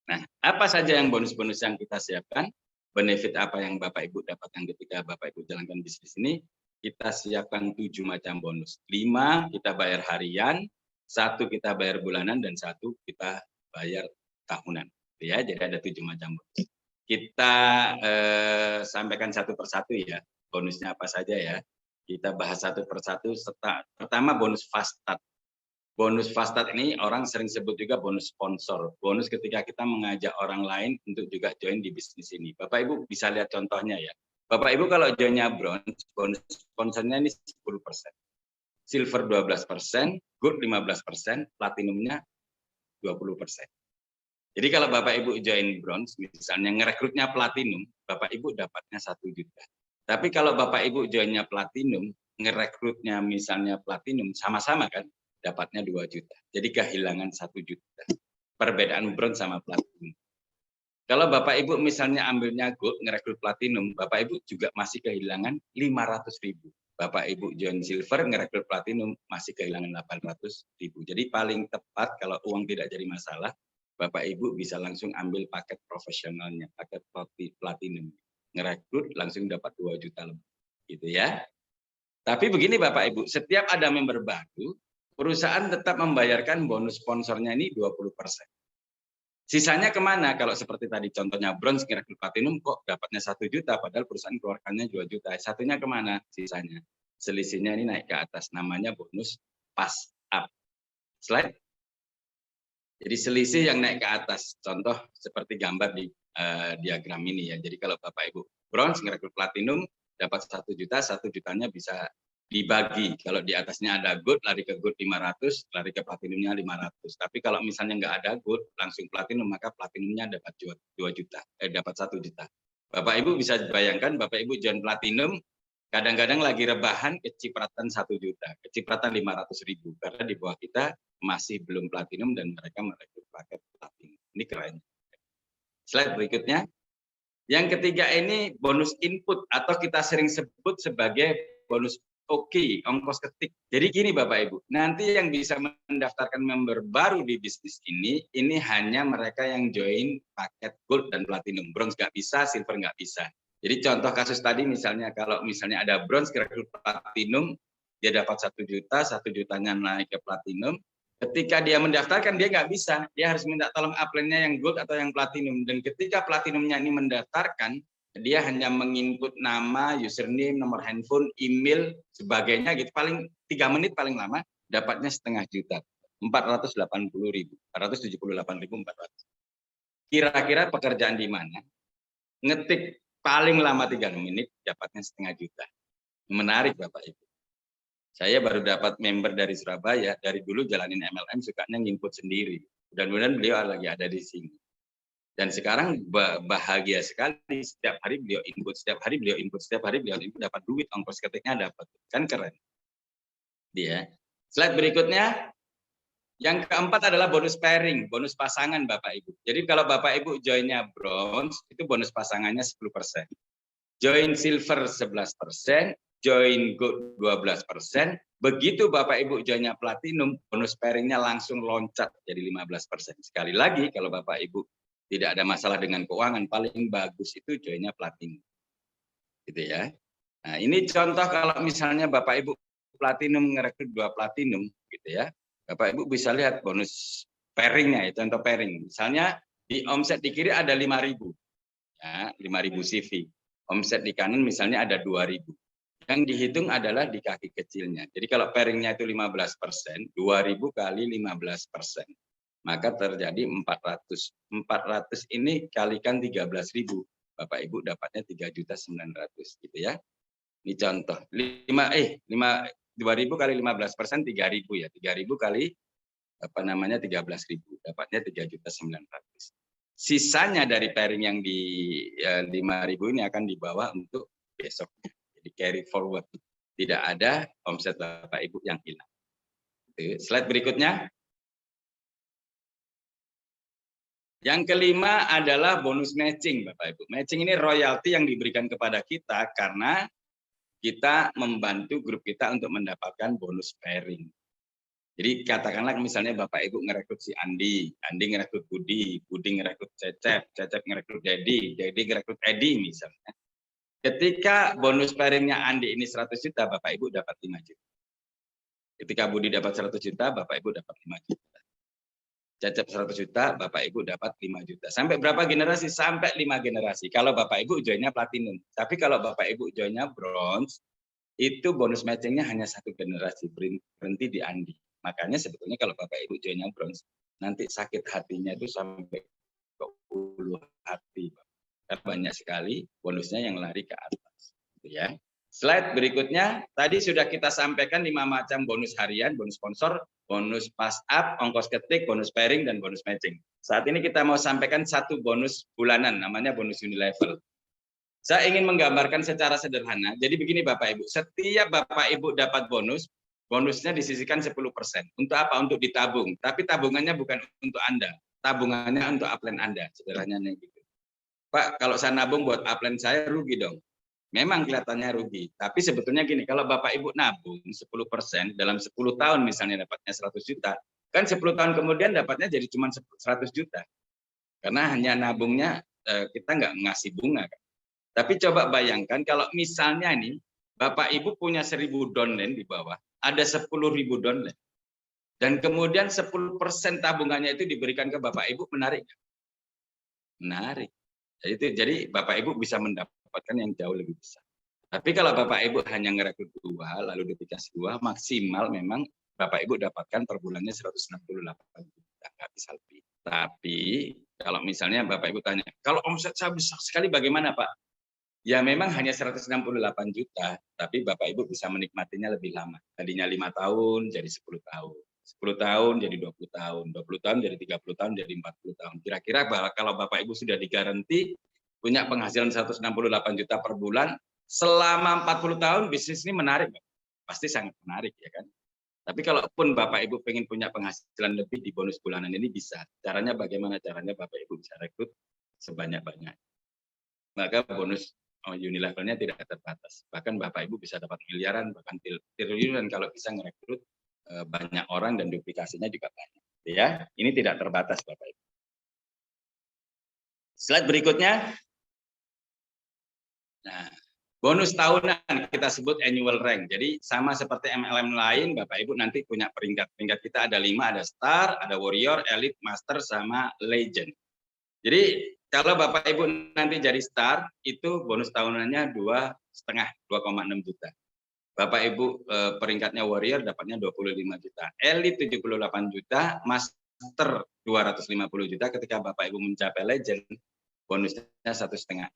Nah, apa saja yang bonus-bonus yang kita siapkan? Benefit apa yang Bapak Ibu dapatkan ketika Bapak Ibu jalankan bisnis ini? Kita siapkan 7 macam bonus. 5 kita bayar harian, 1 kita bayar bulanan, dan 1 kita bayar tahunan. Ya, jadi ada 7 macam bonus. Kita sampaikan satu persatu ya, bonusnya apa saja ya. Kita bahas satu persatu. Pertama bonus fast start. Bonus fast start ini orang sering sebut juga bonus sponsor. Bonus ketika kita mengajak orang lain untuk juga join di bisnis ini. Bapak Ibu bisa lihat contohnya ya. Bapak Ibu kalau joinnya bronze, bonus sponsornya ini 10%. Silver 12%, gold 15%, platinumnya 20%. Jadi kalau Bapak Ibu join bronze, misalnya ngerekrutnya platinum, Bapak Ibu dapatnya 1 juta. Tapi kalau Bapak Ibu joinnya platinum, ngerekrutnya misalnya platinum, sama-sama kan? Dapatnya 2 juta. Jadi kehilangan 1 juta. Perbedaan bronze sama platinum. Kalau Bapak Ibu misalnya ambilnya gold, ngerekrut platinum, Bapak Ibu juga masih kehilangan 500.000. Bapak Ibu join silver, ngerekrut platinum, masih kehilangan 800.000. Jadi paling tepat kalau uang tidak jadi masalah, Bapak Ibu bisa langsung ambil paket profesionalnya, paket platinum. Ngerekrut langsung dapat 2 juta lebih. Gitu ya. Tapi begini Bapak Ibu, setiap ada member baru, perusahaan tetap membayarkan bonus sponsornya ini 20%. Sisanya kemana? Kalau seperti tadi contohnya bronze ngerekrut platinum kok dapatnya 1 juta, padahal perusahaan keluarkannya 2 juta. Satunya kemana? Sisanya. Selisihnya ini naik ke atas, namanya bonus pass up. Slide. Jadi selisih yang naik ke atas. Contoh seperti gambar di diagram ini ya. Jadi kalau Bapak Ibu bronze ngerekrut platinum dapat 1 juta, 1 jutanya bisa dibagi. Kalau di atasnya ada gold, lari ke gold 500, lari ke platinumnya 500. Tapi kalau misalnya nggak ada gold, langsung platinum, maka platinumnya dapat 2 juta, dapat 1 juta. Bapak Ibu bisa bayangkan, Bapak Ibu join platinum, kadang-kadang lagi rebahan kecipratan 1 juta, kecipratan 500.000, karena di bawah kita masih belum platinum dan mereka merekrut paket platinum. Ini keren. Slide berikutnya. Yang ketiga ini bonus input atau kita sering sebut sebagai bonus ongkos ketik. Jadi gini Bapak Ibu, nanti yang bisa mendaftarkan member baru di bisnis ini hanya mereka yang join paket gold dan platinum. Bronze nggak bisa, silver nggak bisa. Jadi contoh kasus tadi misalnya kalau misalnya ada bronze rekrut platinum, dia dapat 1 juta, 1 jutanya naik ke platinum. Ketika dia mendaftarkan dia nggak bisa, dia harus minta tolong upline-nya yang gold atau yang platinum. Dan ketika platinumnya ini mendaftarkan, dia hanya menginput nama, username, nomor handphone, email, sebagainya gitu. Paling 3 menit paling lama dapatnya setengah juta, 480.000, 478.400. Kira-kira pekerjaan di mana? Ngetik paling lama 3 menit dapatnya setengah juta. Menarik Bapak Ibu. Saya baru dapat member dari Surabaya, dari dulu jalanin MLM sukanya nginput sendiri. Mudah-mudahan beliau lagi ada di sini. Dan sekarang bahagia sekali, setiap hari beliau input, setiap hari beliau input, setiap hari beliau input, dapat duit, ongkos ketiknya dapat. Kan keren. Dia. Slide berikutnya. Yang keempat adalah bonus pairing, bonus pasangan Bapak Ibu. Jadi kalau Bapak Ibu joinnya bronze, itu bonus pasangannya 10%. Join silver 11%, join gold 12%. Begitu Bapak Ibu joinnya platinum, bonus pairingnya langsung loncat jadi 15%. Sekali lagi, kalau Bapak Ibu tidak ada masalah dengan keuangan, paling bagus itu joinnya platinum. Gitu ya. Nah, ini contoh kalau misalnya Bapak Ibu platinum ngerekrut 2 platinum gitu ya. Bapak Ibu bisa lihat bonus pairing-nya ya, contoh pairing. Misalnya di omset di kiri ada 5.000. Ya, 5.000 CV. Omset di kanan misalnya ada 2.000. Yang dihitung adalah di kaki kecilnya. Jadi kalau pairing-nya itu 15%, 2.000 kali 15%. Maka terjadi 400. 400 ini kalikan 13.000. Bapak Ibu dapatnya 3.900.000 gitu ya. Ini contoh. 2.000 kali 15% 3.000 ya. 3.000 kali 13.000 dapatnya 3.900.000. Sisanya dari pairing yang di 5.000 ini akan dibawa untuk besok. Jadi carry forward. Tidak ada omset Bapak Ibu yang hilang. Slide berikutnya. Yang kelima adalah bonus matching, Bapak Ibu. Matching ini royalti yang diberikan kepada kita karena kita membantu grup kita untuk mendapatkan bonus pairing. Jadi katakanlah misalnya Bapak Ibu ngerekrut si Andi, Andi ngerekrut Budi, Budi ngerekrut Cecep, Cecep ngerekrut Dedi, Dedi ngerekrut Edi misalnya. Ketika bonus pairingnya Andi ini 100 juta, Bapak Ibu dapat 5 juta. Ketika Budi dapat 100 juta, Bapak Ibu dapat 5 juta. Cecep 100 juta, Bapak Ibu dapat 5 juta. Sampai berapa generasi? Sampai 5 generasi. Kalau Bapak Ibu joinnya platinum. Tapi kalau Bapak Ibu joinnya bronze, itu bonus matchingnya hanya 1 generasi, berhenti di Andi. Makanya sebetulnya kalau Bapak Ibu joinnya bronze, nanti sakit hatinya itu sampai ke ulu hati. Karena banyak sekali bonusnya yang lari ke atas. Gitu ya. Slide berikutnya, tadi sudah kita sampaikan 5 macam bonus harian, bonus sponsor, bonus pass up, ongkos ketik, bonus pairing, dan bonus matching. Saat ini kita mau sampaikan 1 bonus bulanan, namanya bonus unilevel. Saya ingin menggambarkan secara sederhana. Jadi begini Bapak Ibu, setiap Bapak Ibu dapat bonus, bonusnya disisihkan 10%. Untuk apa? Untuk ditabung. Tapi tabungannya bukan untuk Anda, tabungannya untuk upline Anda. Sederhananya gitu. Pak, kalau saya nabung buat upline saya rugi dong. Memang kelihatannya rugi, tapi sebetulnya gini, kalau Bapak Ibu nabung 10% dalam 10 tahun misalnya dapatnya 100 juta, kan 10 tahun kemudian dapatnya jadi cuma 100 juta. Karena hanya nabungnya kita nggak ngasih bunga. Kan? Tapi coba bayangkan kalau misalnya nih, Bapak Ibu punya 1.000 downline di bawah, ada 10.000 downline. Dan kemudian 10% tabungannya itu diberikan ke Bapak Ibu, menarik? Menarik. Jadi Bapak Ibu bisa mendapatkan yang jauh lebih besar. Tapi kalau Bapak Ibu hanya ngerekrut 2, lalu dikasih 2, maksimal memang Bapak Ibu dapatkan per bulannya 168 juta, nggak bisa lebih. Tapi kalau misalnya Bapak Ibu tanya, kalau omset saya besar sekali bagaimana Pak? Ya memang hanya 168 juta, tapi Bapak Ibu bisa menikmatinya lebih lama. Tadinya 5 tahun jadi 10 tahun. 10 tahun jadi 20 tahun, 20 tahun jadi 30 tahun, jadi 40 tahun. Kira-kira kalau Bapak Ibu sudah digaranti punya penghasilan 168 juta per bulan, selama 40 tahun bisnis ini menarik. Pasti sangat menarik ya kan. Tapi kalaupun Bapak Ibu pengen punya penghasilan lebih di bonus bulanan ini bisa. Caranya bagaimana? Caranya Bapak Ibu bisa rekrut sebanyak-banyak. Maka bonus unilevelnya tidak terbatas. Bahkan Bapak Ibu bisa dapat miliaran, bahkan triliunan kalau bisa ngerekrut banyak orang dan duplikasinya juga banyak. Ya, ini tidak terbatas Bapak Ibu. Slide berikutnya. Nah, bonus tahunan kita sebut annual rank. Jadi sama seperti MLM lain, Bapak Ibu nanti punya peringkat. Peringkat kita ada 5, ada star, ada warrior, elite, master, sama legend. Jadi kalau Bapak Ibu nanti jadi star, itu bonus tahunannya 2,5, 2,6 juta. Bapak Ibu peringkatnya warrior dapatnya 25 juta. Elite 78 juta, master 250 juta. Ketika Bapak Ibu mencapai legend, bonusnya 1,5.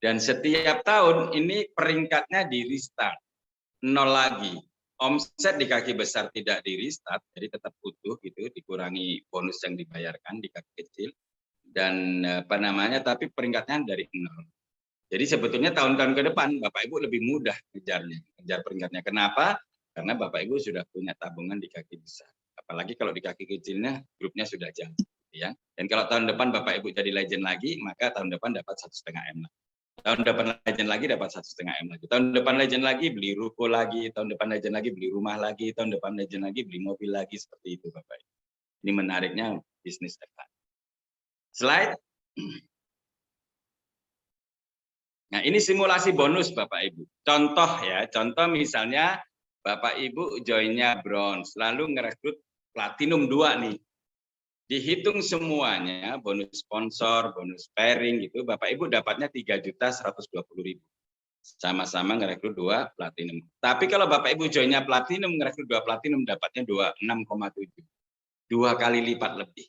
Dan setiap tahun ini peringkatnya di restart. 0 lagi. Omset di kaki besar tidak di restart, jadi tetap utuh gitu, dikurangi bonus yang dibayarkan di kaki kecil. Dan tapi peringkatnya dari 0. Jadi sebetulnya tahun-tahun ke depan Bapak Ibu lebih mudah ngejar peringkatnya. Kenapa? Karena Bapak Ibu sudah punya tabungan di kaki besar. Apalagi kalau di kaki kecilnya grupnya sudah jauh. Ya. Dan kalau tahun depan Bapak Ibu jadi legend lagi, maka tahun depan dapat 1,5 M. Tahun depan legend lagi dapat 1,5 M lagi. Tahun depan legend lagi beli ruko lagi. Tahun depan legend lagi beli rumah lagi. Tahun depan legend lagi beli mobil lagi. Seperti itu Bapak Ibu. Ini menariknya bisnis depan. Slide. Nah, ini simulasi bonus Bapak Ibu. Contoh ya, contoh misalnya Bapak Ibu joinnya bronze, lalu ngerekrut platinum 2 nih. Dihitung semuanya, bonus sponsor, bonus pairing gitu, Bapak Ibu dapatnya 3.120.000. Sama-sama ngerekrut 2 platinum. Tapi kalau Bapak Ibu joinnya platinum, ngerekrut 2 platinum, dapatnya 6,7. 2 kali lipat lebih.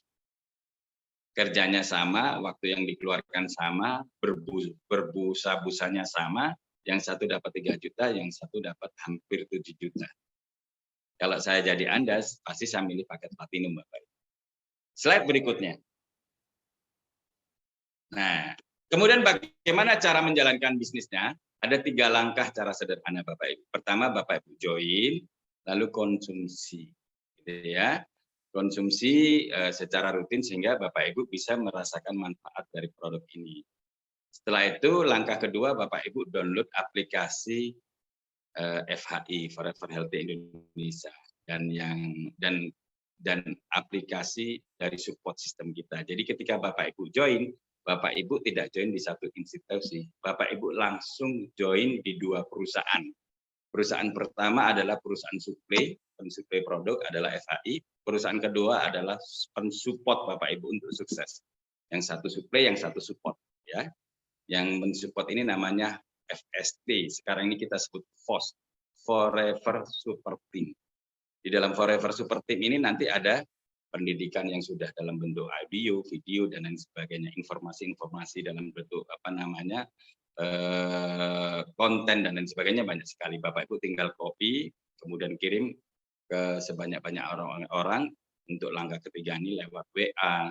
Kerjanya sama, waktu yang dikeluarkan sama, berbusa-busanya sama, yang satu dapat 3 juta, yang satu dapat hampir 7 juta. Kalau saya jadi Anda, pasti saya milih paket platinum, Bapak. Slide berikutnya. Nah, kemudian bagaimana cara menjalankan bisnisnya? Ada 3 langkah cara sederhana, Bapak Ibu. Pertama, Bapak Ibu join, lalu konsumsi. Gitu ya. Konsumsi secara rutin sehingga Bapak Ibu bisa merasakan manfaat dari produk ini. Setelah itu langkah kedua Bapak Ibu download aplikasi FHI Forever Healthy Indonesia dan aplikasi dari support system kita. Jadi ketika Bapak Ibu join, Bapak Ibu tidak join di satu institusi, Bapak Ibu langsung join di 2 perusahaan. Perusahaan pertama adalah perusahaan pensuplai produk adalah FHI. Perusahaan kedua adalah pensupport Bapak Ibu untuk sukses. Yang satu suplai, yang satu support. Ya, yang mensupport ini namanya FST. Sekarang ini kita sebut FOS, Forever Super Team. Di dalam Forever Super Team ini nanti ada pendidikan yang sudah dalam bentuk audio, video, dan lain sebagainya. Informasi-informasi dalam bentuk konten dan lain sebagainya banyak sekali. Bapak Ibu tinggal copy, kemudian kirim ke sebanyak-banyak orang untuk langkah ketiga ini lewat WA,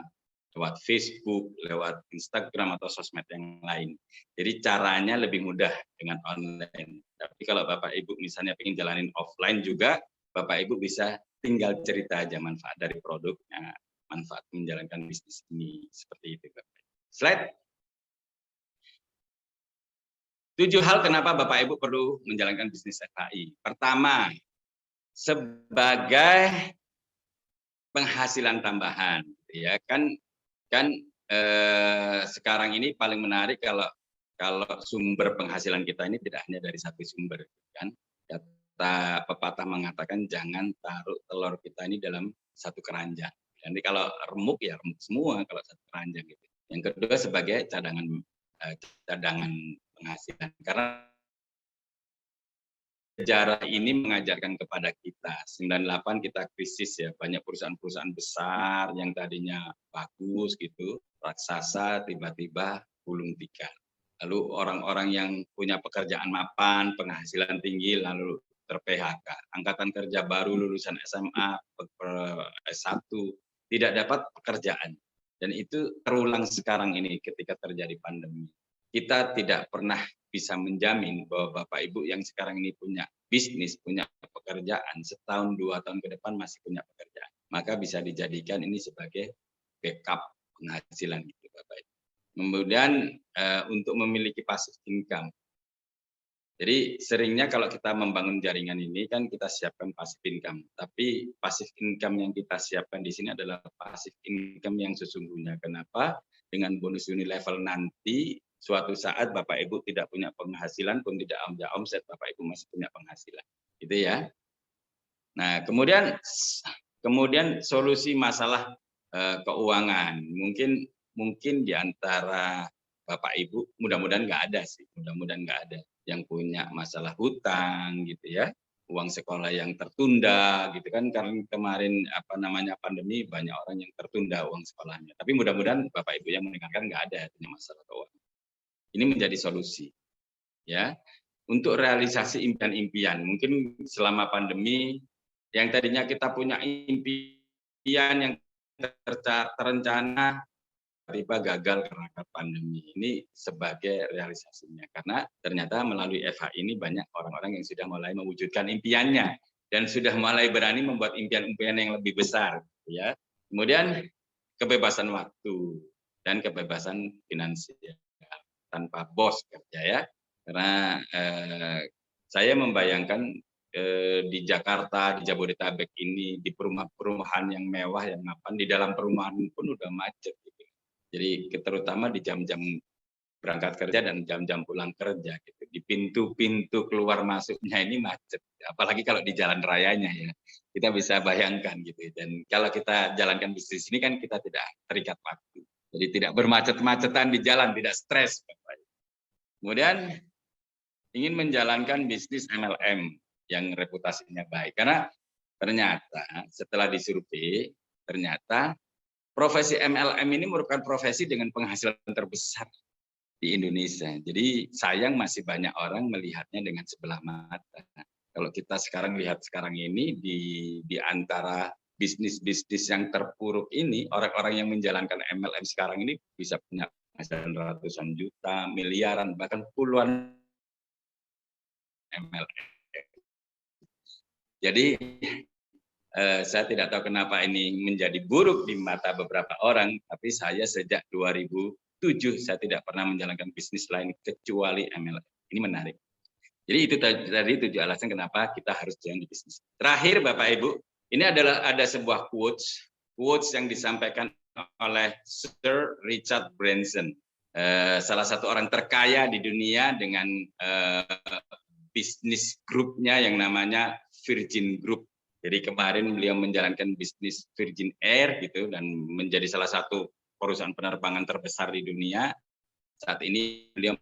lewat Facebook, lewat Instagram atau sosmed yang lain. Jadi caranya lebih mudah dengan online. Tapi kalau Bapak Ibu misalnya ingin jalanin offline juga, Bapak Ibu bisa tinggal cerita aja manfaat dari produknya, manfaat menjalankan bisnis ini, seperti itu Bapak. Slide. 7 hal kenapa Bapak Ibu perlu menjalankan bisnis FHI. Pertama, sebagai penghasilan tambahan, ya kan sekarang ini paling menarik kalau sumber penghasilan kita ini tidak hanya dari satu sumber, kan? Kata pepatah mengatakan jangan taruh telur kita ini dalam satu keranjang. Nanti kalau remuk ya remuk semua kalau satu keranjang gitu. Yang kedua sebagai cadangan penghasilan, karena sejarah ini mengajarkan kepada kita 98 kita krisis ya, banyak perusahaan-perusahaan besar yang tadinya bagus gitu, raksasa tiba-tiba gulung tikar. Lalu orang-orang yang punya pekerjaan mapan, penghasilan tinggi lalu ter-PHK. Angkatan kerja baru lulusan SMA, S1 tidak dapat pekerjaan. Dan itu terulang sekarang ini ketika terjadi pandemi. Kita tidak pernah bisa menjamin bahwa Bapak Ibu yang sekarang ini punya bisnis, punya pekerjaan, setahun 2 tahun ke depan masih punya pekerjaan. Maka bisa dijadikan ini sebagai backup penghasilan gitu Bapak Ibu. Kemudian untuk memiliki passive income. Jadi seringnya kalau kita membangun jaringan ini kan kita siapkan passive income. Tapi passive income yang kita siapkan di sini adalah passive income yang sesungguhnya. Kenapa? Dengan bonus Unilevel nanti suatu saat Bapak Ibu tidak punya penghasilan pun tidak ada omset, Bapak Ibu masih punya penghasilan. Gitu ya. Nah, kemudian solusi masalah keuangan. Mungkin di antara Bapak Ibu mudah-mudahan nggak ada sih, mudah-mudahan nggak ada yang punya masalah hutang gitu ya, uang sekolah yang tertunda gitu kan, karena kemarin pandemi banyak orang yang tertunda uang sekolahnya. Tapi mudah-mudahan Bapak Ibu yang mendengarkan nggak ada punya masalah keuangan. Ini menjadi solusi ya untuk realisasi impian-impian. Mungkin selama pandemi yang tadinya kita punya impian yang terencana tiba gagal karena pandemi. Ini sebagai realisasinya karena ternyata melalui FH ini banyak orang-orang yang sudah mulai mewujudkan impiannya dan sudah mulai berani membuat impian-impian yang lebih besar ya. Kemudian kebebasan waktu dan kebebasan finansial tanpa bos kerja ya. Karena saya membayangkan di Jakarta, di Jabodetabek ini, di perumahan yang mewah, yang mapan, di dalam perumahan pun udah macet. Gitu. Jadi terutama di jam-jam berangkat kerja dan jam-jam pulang kerja gitu. Di pintu-pintu keluar masuknya ini macet. Apalagi kalau di jalan rayanya ya. Kita bisa bayangkan gitu. Dan kalau kita jalankan bisnis ini kan kita tidak terikat waktu. Jadi tidak bermacet-macetan di jalan, tidak stres. Kemudian ingin menjalankan bisnis MLM yang reputasinya baik. Karena ternyata setelah disurvei, ternyata profesi MLM ini merupakan profesi dengan penghasilan terbesar di Indonesia. Jadi sayang masih banyak orang melihatnya dengan sebelah mata. Kalau kita sekarang lihat sekarang ini di antara bisnis-bisnis yang terpuruk ini, orang-orang yang menjalankan MLM sekarang ini bisa punya penghasilan ratusan juta, miliaran, bahkan puluhan MLM. Jadi saya tidak tahu kenapa ini menjadi buruk di mata beberapa orang, tapi saya sejak 2007 saya tidak pernah menjalankan bisnis lain kecuali MLM. Ini menarik. Jadi itu tadi 7 alasan kenapa kita harus join di bisnis. Terakhir Bapak Ibu, ini ada sebuah quotes yang disampaikan oleh Sir Richard Branson, salah satu orang terkaya di dunia dengan bisnis grupnya yang namanya Virgin Group. Jadi kemarin beliau menjalankan bisnis Virgin Air gitu dan menjadi salah satu perusahaan penerbangan terbesar di dunia. Saat ini beliau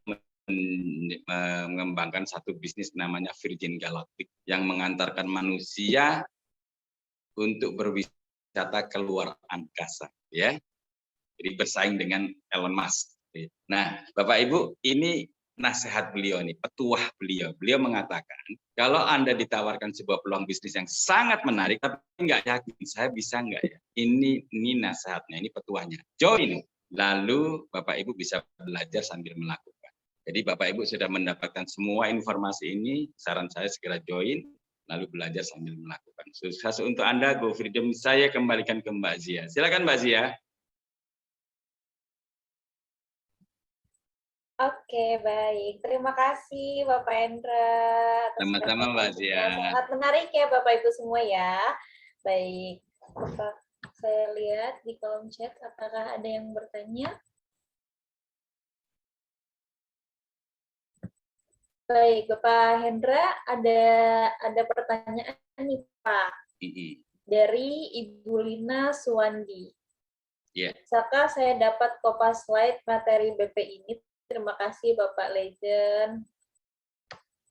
mengembangkan satu bisnis namanya Virgin Galactic yang mengantarkan manusia untuk berwisata keluar angkasa, ya. Jadi bersaing dengan Elon Musk. Nah, Bapak Ibu, ini nasihat beliau nih, petuah beliau. Beliau mengatakan, kalau Anda ditawarkan sebuah peluang bisnis yang sangat menarik, tapi nggak yakin, saya bisa nggak ya? Ini nasihatnya, ini petuahnya. Join, lalu Bapak Ibu bisa belajar sambil melakukan. Jadi Bapak Ibu sudah mendapatkan semua informasi ini, saran saya segera join, lalu belajar sambil melakukan. Sukses untuk Anda, Go Freedom. Saya kembalikan ke Mbak Zia. Silakan Mbak Zia. Oke, baik. Terima kasih Bapak Hendra atas Sama-sama Mbak Zia. sangat menarik ya Bapak Ibu semua ya. Baik. Saya lihat di kolom chat apakah ada yang bertanya? Baik, Bapak Hendra, ada pertanyaan nih Pak dari Ibu Lina Suwandi. Yeah. Saka saya dapat kopas slide materi BP ini. Terima kasih Bapak Legend.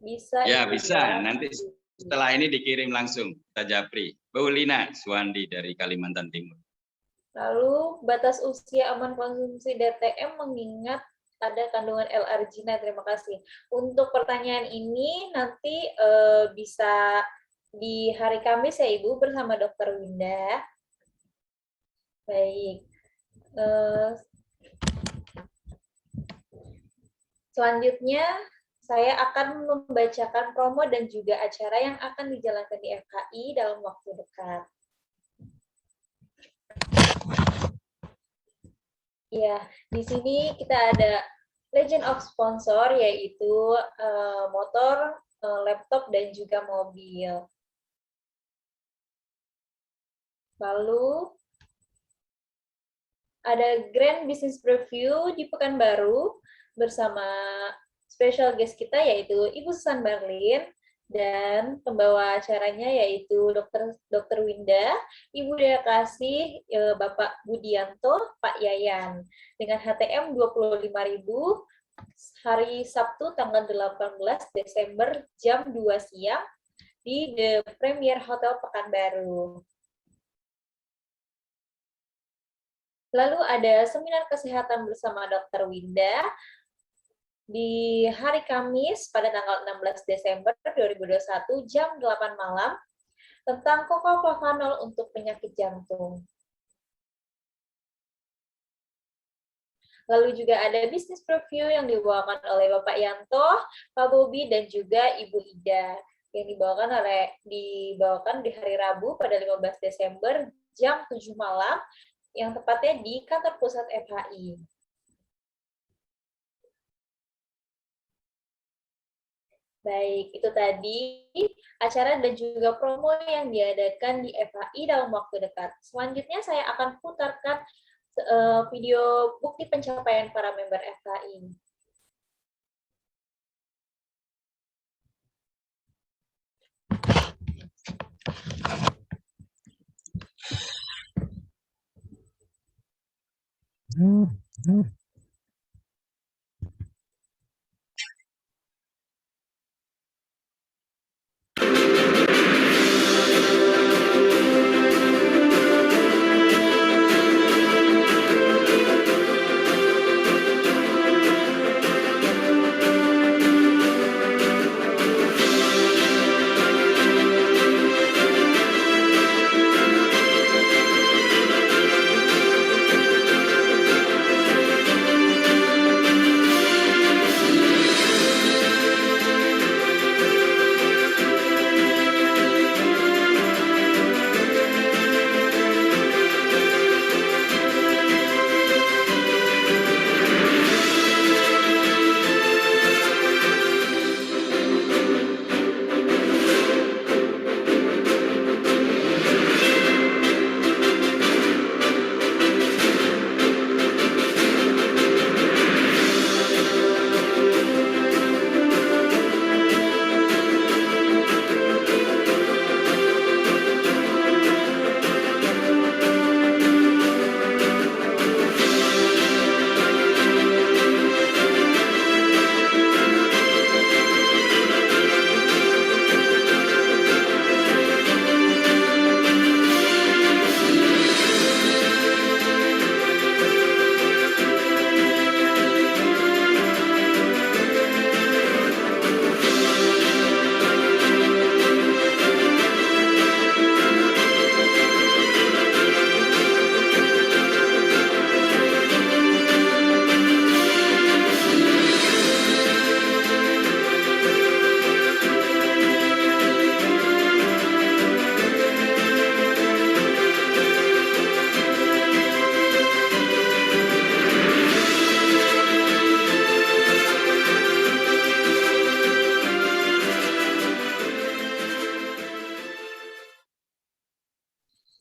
Bisa? Ya bisa. Nanti setelah ini dikirim langsung ke Japri. Bu Lina Suwandi dari Kalimantan Timur. Lalu batas usia aman konsumsi DTM mengingat ada kandungan L-argina. Terima kasih. Untuk pertanyaan ini nanti bisa di hari Kamis ya Ibu bersama Dr. Winda. Baik. Selanjutnya saya akan membacakan promo dan juga acara yang akan dijalankan di FKI dalam waktu dekat. Ya, di sini kita ada Legend of Sponsor, yaitu motor, laptop, dan juga mobil. Lalu, ada Grand Business Preview di Pekanbaru bersama special guest kita, yaitu Ibu Susan Barlin, dan pembawa acaranya yaitu Dr. Winda, Ibu Dea Kasih, Bapak Budianto, Pak Yayan. Dengan HTM 25.000 hari Sabtu tanggal 18 Desember jam 2 siang di The Premier Hotel Pekanbaru. Lalu ada seminar kesehatan bersama Dr. Winda di hari Kamis pada tanggal 16 Desember 2021 jam 8 malam tentang Cocoflavanol untuk penyakit jantung. Lalu juga ada bisnis preview yang dibawakan oleh Bapak Yanto, Pak Bobi, dan juga Ibu Ida yang dibawakan di hari Rabu pada 15 Desember jam 7 malam yang tepatnya di kantor pusat FHI. Baik, itu tadi acara dan juga promo yang diadakan di FHI dalam waktu dekat. Selanjutnya saya akan putarkan video bukti pencapaian para member FHI.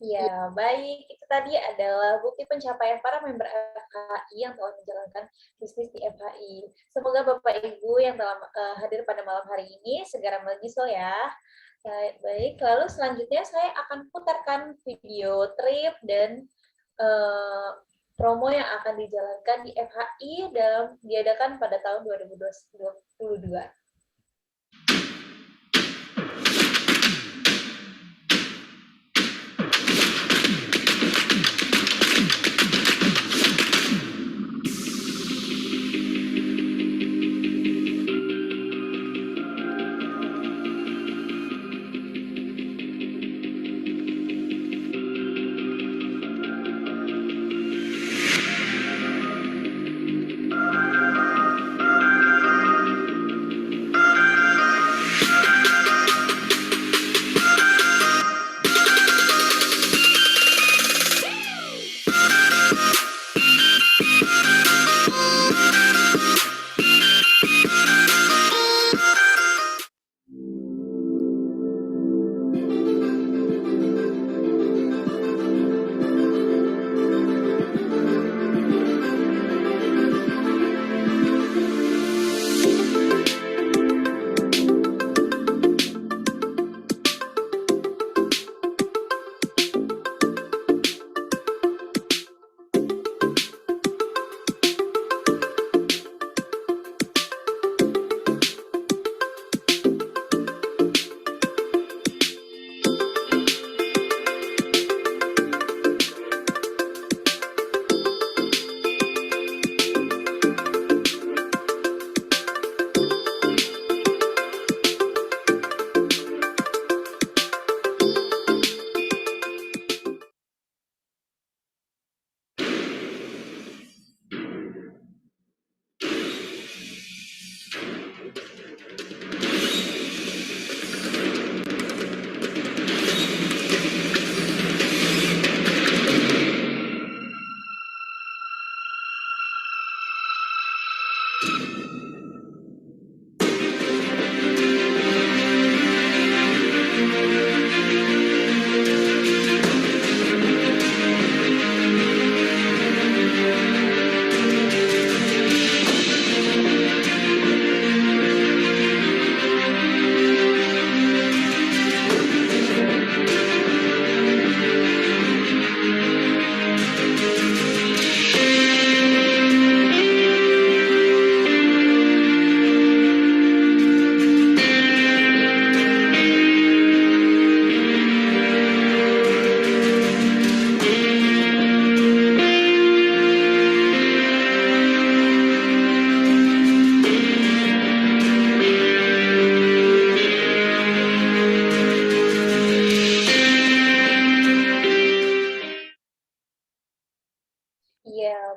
Ya, baik. Itu tadi adalah bukti pencapaian para member FHI yang telah menjalankan bisnis di FHI. Semoga Bapak Ibu yang telah hadir pada malam hari ini segera menyusul ya. Baik, lalu selanjutnya saya akan putarkan video trip dan promo yang akan dijalankan di FHI dalam diadakan pada tahun 2022.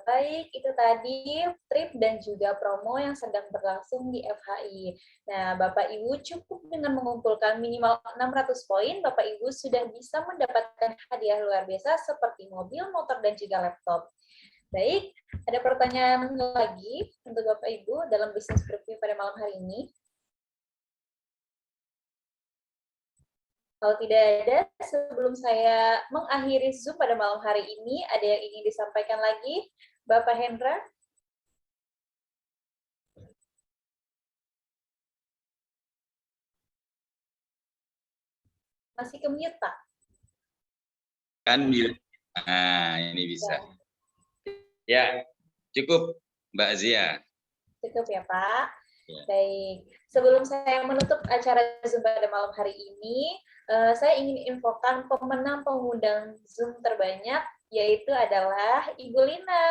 baik itu tadi trip dan juga promo yang sedang berlangsung di FHI. Nah, Bapak Ibu cukup dengan mengumpulkan minimal 600 poin, Bapak Ibu sudah bisa mendapatkan hadiah luar biasa seperti mobil, motor, dan juga laptop. Baik, ada pertanyaan lagi untuk Bapak Ibu dalam bisnis preview pada malam hari ini? Kalau tidak ada, sebelum saya mengakhiri Zoom pada malam hari ini, ada yang ingin disampaikan lagi? Bapak Hendra? Masih ke mute, Pak? Kan mute. Nah, ini bisa. Ya, cukup Mbak Zia. Cukup ya, Pak. Ya. Baik, sebelum saya menutup acara Zoom pada malam hari ini, saya ingin infokan pemenang pengundang Zoom terbanyak, yaitu adalah Ibu Lina.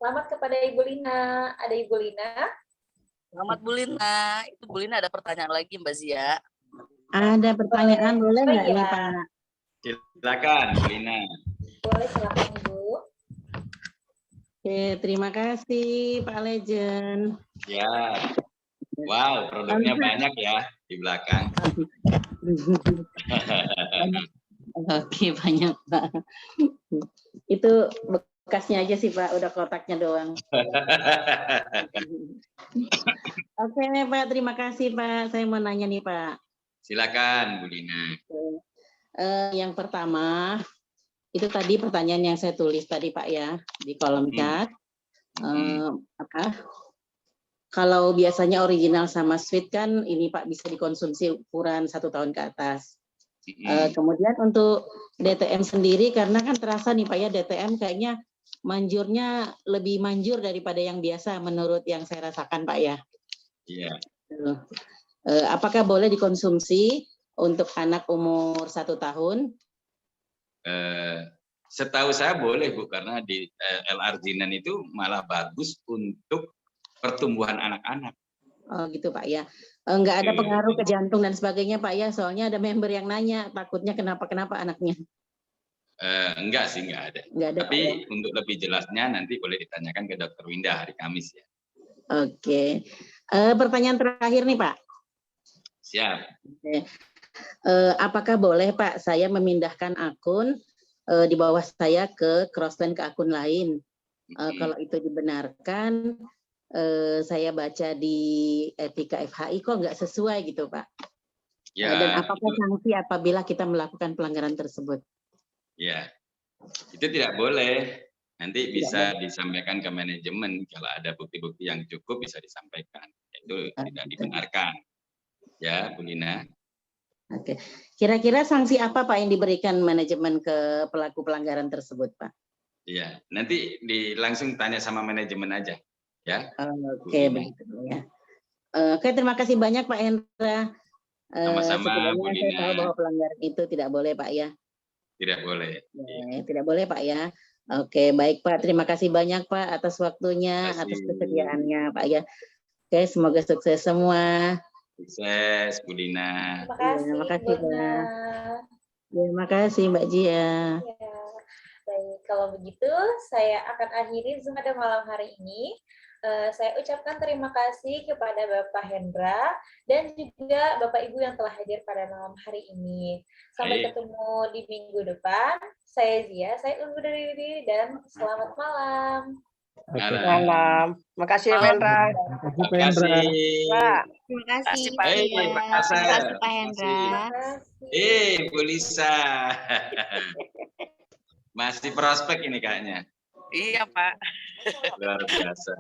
Selamat kepada Ibu Lina. Ada Ibu Lina? Selamat Bu Lina. Itu Bu Lina ada pertanyaan lagi Mbak Zia. Ada pertanyaan boleh nggak iya. nih Pak? Silakan Bu Lina. Boleh, silakan Ibu. Oke, terima kasih Pak Legend. Ya. Wow, produknya banyak ya di belakang. Oke, banyak Pak. Itu bekasnya aja sih Pak, udah kotaknya doang. Oke Pak, terima kasih Pak. Saya mau nanya nih Pak. Silakan Bu Lina. Yang pertama, itu tadi pertanyaan yang saya tulis tadi Pak ya, di kolom chat. Kalau biasanya original sama sweet kan ini Pak bisa dikonsumsi ukuran 1 tahun ke atas. Kemudian untuk DTM sendiri karena kan terasa nih Pak ya DTM kayaknya manjurnya lebih manjur daripada yang biasa menurut yang saya rasakan Pak ya. Iya. Apakah boleh dikonsumsi untuk anak umur 1 tahun? Setahu saya boleh Bu karena di L-arginan itu malah bagus untuk pertumbuhan anak-anak. Oh gitu Pak ya. Enggak ada pengaruh ke jantung dan sebagainya Pak ya. Soalnya ada member yang nanya takutnya kenapa anaknya. Enggak sih, enggak ada. Enggak ada. Tapi Pak, ya? untuk lebih jelasnya nanti boleh ditanyakan ke Dr. Winda hari Kamis ya. Oke. Pertanyaan terakhir nih Pak. Siap. Oke. Apakah boleh Pak saya memindahkan akun di bawah saya ke Crossland ke akun lain? Kalau itu dibenarkan, saya baca di Etika FHI kok nggak sesuai gitu Pak. Ya, Dan apakah sanksi apabila kita melakukan pelanggaran tersebut? Ya, itu tidak boleh. Nanti bisa disampaikan ke manajemen kalau ada bukti-bukti yang cukup bisa disampaikan. Itu tidak dibenarkan. Ya, Bu Lina. Oke. Kira-kira sanksi apa Pak yang diberikan manajemen ke pelaku pelanggaran tersebut Pak? Iya, nanti langsung tanya sama manajemen aja. Ya. Oke, begitu ya. Oke, terima kasih banyak Pak Hendra. Sama-sama Bu Saya tahu Lina. bahwa pelanggaran itu tidak boleh Pak ya. Tidak boleh. Tidak boleh Pak ya. Oke, baik Pak. Terima kasih banyak Pak atas waktunya, atas kesediaannya Pak ya. Oke, semoga sukses semua. Sukses Bu Lina. Terima kasih, Mbak. Terima kasih Mbak Jia. Ya. Baik, kalau begitu saya akan akhiri Zoom pada malam hari ini. Saya ucapkan terima kasih kepada Bapak Hendra dan juga Bapak Ibu yang telah hadir pada malam hari ini. Sampai ketemu di minggu depan. Saya Zia, saya undur diri dan selamat malam. Malam. Makasih Pak Hendra. Terima kasih. Pak. Terima kasih Pak. Terima kasih Pak Hendra. Bu Lisa. Masih prospek ini kayaknya. Iya Pak. Luar biasa.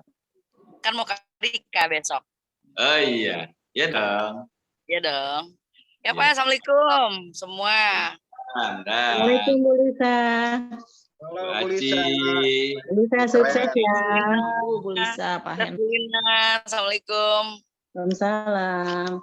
Kan mau ke Rika besok. Oh iya. Iya dong. Iya dong. Ya Pak, Assalamualaikum semua. Assalamualaikum Bu Lisa. Halo Bu Lisa. Bu Lisa sukses ya. Bu Lisa, Pak Hendra. Assalamualaikum. Waalaikumsalam.